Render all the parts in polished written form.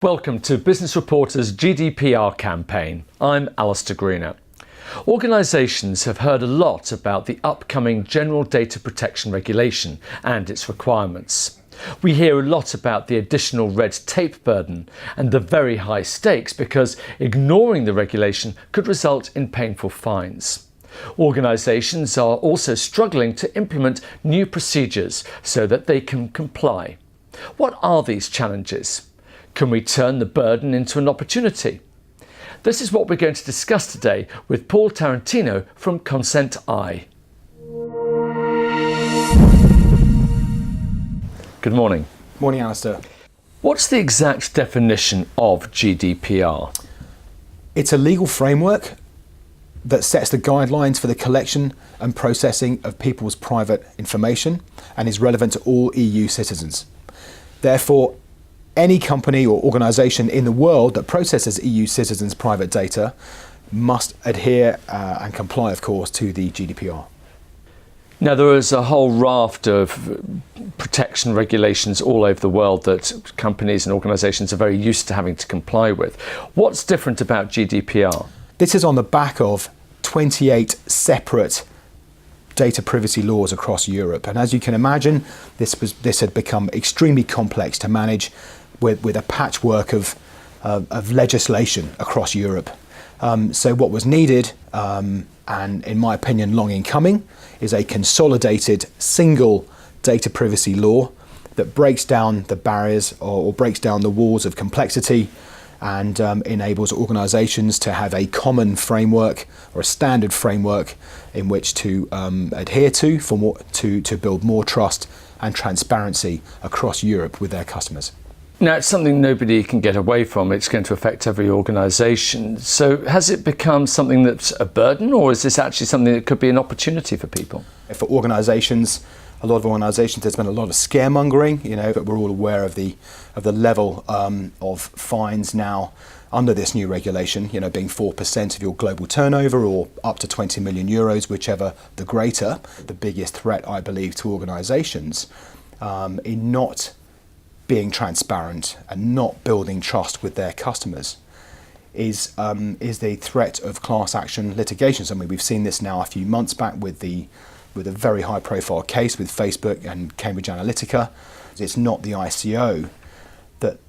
Welcome to Business Reporter's GDPR campaign. I'm Alistair Greener. Organisations have heard a lot about the upcoming General Data Protection Regulation and its requirements. We hear a lot about the additional red tape burden and the very high stakes because ignoring the regulation could result in painful fines. Organisations are also struggling to implement new procedures so that they can comply. What are these challenges? Can we turn the burden into an opportunity? This is what we're going to discuss today with Paul Tarantino from ConsentEye. Good morning. Morning, Alistair. What's the exact definition of GDPR? It's a legal framework that sets the guidelines for the collection and processing of people's private information and is relevant to all EU citizens. Therefore, any company or organisation in the world that processes EU citizens' private data must adhere and comply, of course, to the GDPR. Now, there is a whole raft of protection regulations all over the world that companies and organisations are very used to having to comply with. What's different about GDPR? This is on the back of 28 separate data privacy laws across Europe. And as you can imagine, this had become extremely complex to manage with a patchwork of legislation across Europe. So what was needed, and in my opinion long in coming, is a consolidated single data privacy law that breaks down the barriers or breaks down the walls of complexity and enables organisations to have a common framework or a standard framework in which to adhere to to build more trust and transparency across Europe with their customers. Now, it's something nobody can get away from. It's going to affect every organisation. So has it become something that's a burden, or is this actually something that could be an opportunity for people? For organisations, a lot of organisations, there's been a lot of scaremongering, but we're all aware of the level of fines now under this new regulation, being 4% of your global turnover or up to 20 million euros, whichever the greater. The biggest threat, I believe, to organisations in not being transparent and not building trust with their customers is the threat of class action litigation. I mean, we've seen this now a few months back with a very high profile case with Facebook and Cambridge Analytica. It's not the ICO that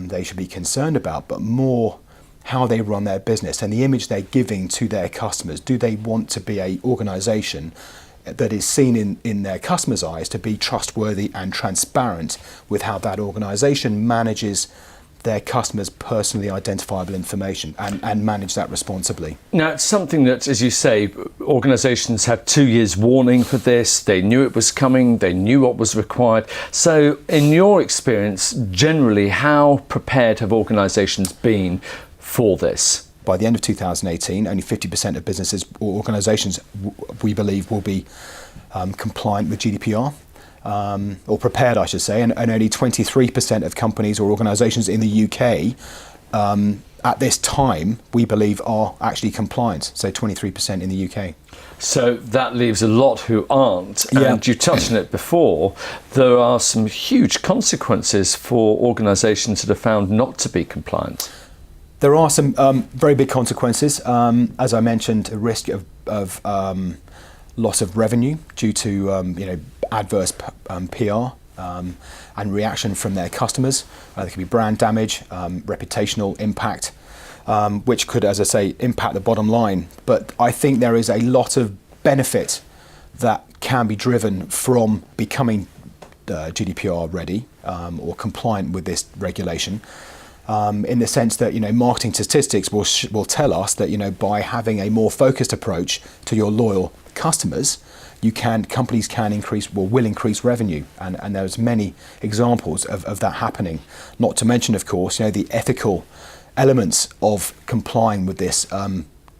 they should be concerned about, but more how they run their business and the image they're giving to their customers. Do they want to be an organisation that is seen in their customers' eyes to be trustworthy and transparent with how that organisation manages their customers' personally identifiable information and manage that responsibly? Now, it's something that, as you say, organisations had 2 years warning for this. They knew it was coming. They knew what was required. So in your experience, generally, how prepared have organisations been for this? By the end of 2018, only 50% of businesses or organisations, we believe, will be compliant with GDPR, or prepared, I should say, and only 23% of companies or organisations in the UK at this time, we believe, are actually compliant, so 23% in the UK. So that leaves a lot who aren't, Yeah. And you touched on it before. There are some huge consequences for organisations that are found not to be compliant. There are some very big consequences. As I mentioned, a risk of loss of revenue due to adverse PR and reaction from their customers. There could be brand damage, reputational impact, which could, as I say, impact the bottom line. But I think there is a lot of benefit that can be driven from becoming GDPR ready or compliant with this regulation. In the sense that marketing statistics will tell us that by having a more focused approach to your loyal customers, companies will increase revenue, and there's many examples of that happening. Not to mention, of course, the ethical elements of complying with this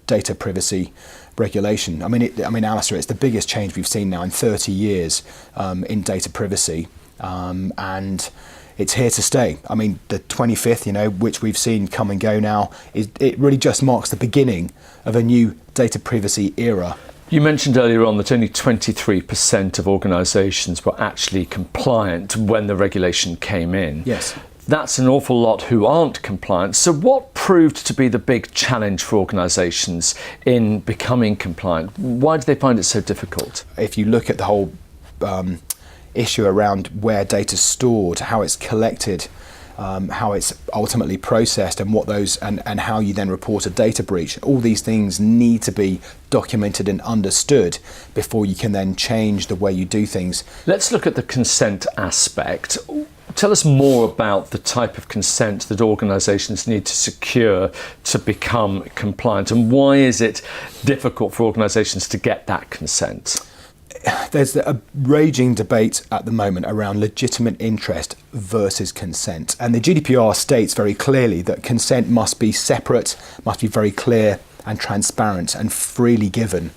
data privacy regulation. I mean, Alistair, it's the biggest change we've seen now in 30 years in data privacy, and it's here to stay. I mean, the 25th, which we've seen come and go now, it really just marks the beginning of a new data privacy era. You mentioned earlier on that only 23% of organisations were actually compliant when the regulation came in. Yes. That's an awful lot who aren't compliant. So what proved to be the big challenge for organisations in becoming compliant? Why do they find it so difficult? If you look at the whole issue around where data's stored, how it's collected, how it's ultimately processed, and what those and how you then report a data breach, all these things need to be documented and understood before you can then change the way you do things. Let's look at the consent aspect. Tell us more about the type of consent that organisations need to secure to become compliant, and why is it difficult for organisations to get that consent? There's a raging debate at the moment around legitimate interest versus consent. And the GDPR states very clearly that consent must be separate, must be very clear and transparent and freely given.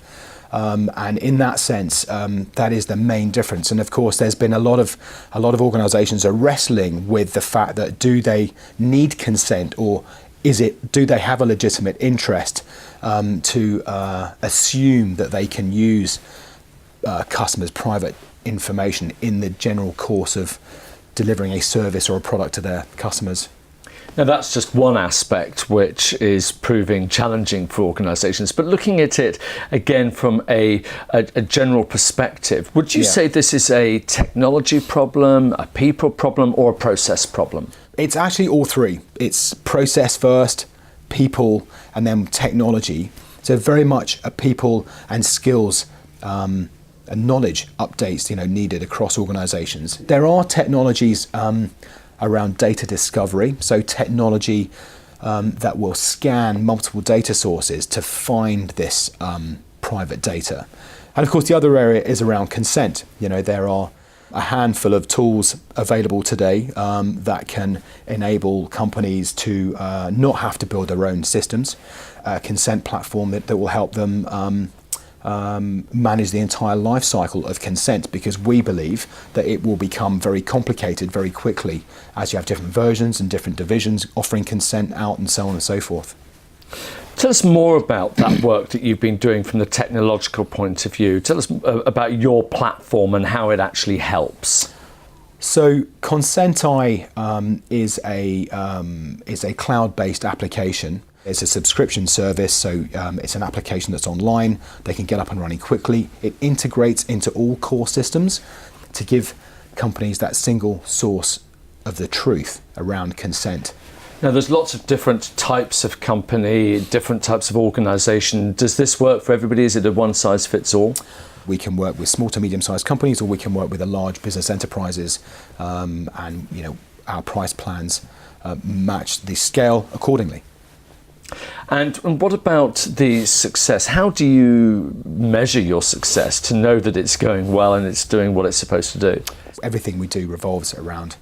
And in that sense, that is the main difference. And of course, there's been a lot of organisations are wrestling with the fact that do they need consent, or do they have a legitimate interest to assume that they can use customers' private information in the general course of delivering a service or a product to their customers. Now that's just one aspect which is proving challenging for organisations, but looking at it again from a general perspective, would you say this is a technology problem, a people problem, or a process problem? It's actually all three. It's process first, people, and then technology. So very much a people and skills and knowledge updates needed across organisations. There are technologies around data discovery, so technology that will scan multiple data sources to find this private data. And of course the other area is around consent. There are a handful of tools available today that can enable companies to not have to build their own systems. A consent platform that will help them manage the entire life cycle of consent, because we believe that it will become very complicated very quickly as you have different versions and different divisions offering consent out and so on and so forth. Tell us more about that work that you've been doing from the technological point of view. Tell us about your platform and how it actually helps. So ConsentEye is a cloud-based application. It's a subscription service, so it's an application that's online. They can get up and running quickly. It integrates into all core systems to give companies that single source of the truth around consent. Now, there's lots of different types of company, different types of organisation. Does this work for everybody? Is it a one-size-fits-all? We can work with small to medium-sized companies, or we can work with the large business enterprises, and our price plans match the scale accordingly. And what about the success? How do you measure your success to know that it's going well and it's doing what it's supposed to do? Everything we do revolves around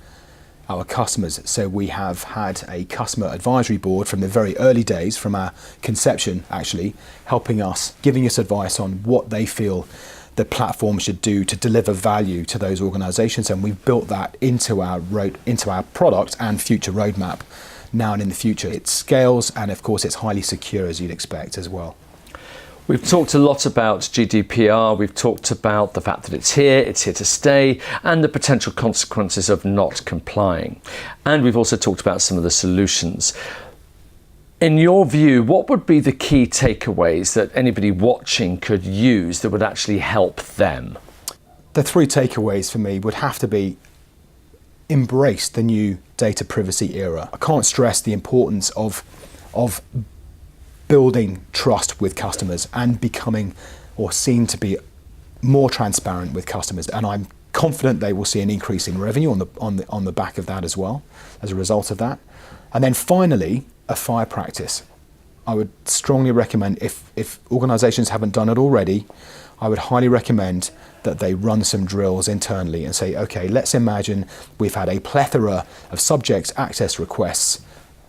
our customers. So we have had a customer advisory board from the very early days, from our conception actually, helping us, giving us advice on what they feel the platform should do to deliver value to those organisations, and we've built that into our product and future roadmap. Now and in the future, it scales, and of course it's highly secure, as you'd expect as well. We've talked a lot about GDPR, we've talked about the fact that it's here to stay, and the potential consequences of not complying. And we've also talked about some of the solutions. In your view, what would be the key takeaways that anybody watching could use that would actually help them? The three takeaways for me would have to be: embrace the new data privacy era. I can't stress the importance of building trust with customers and becoming, or seen to be, more transparent with customers. And I'm confident they will see an increase in revenue on the back of that as well, as a result of that. And then finally, a FIRE practice. I would strongly recommend, if organisations haven't done it already, I would highly recommend that they run some drills internally and say, okay, let's imagine we've had a plethora of subject access requests.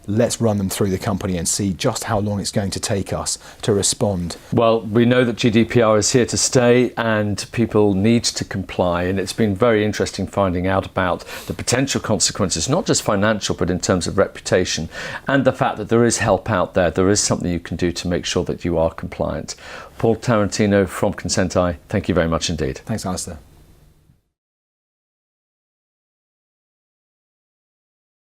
Let's run them through the company and see just how long it's going to take us to respond. Well, we know that GDPR is here to stay and people need to comply, and it's been very interesting finding out about the potential consequences, not just financial, but in terms of reputation, and the fact that there is help out there. There is something you can do to make sure that you are compliant. Paul Tarantino from ConsentEye, thank you very much indeed. Thanks, Alistair.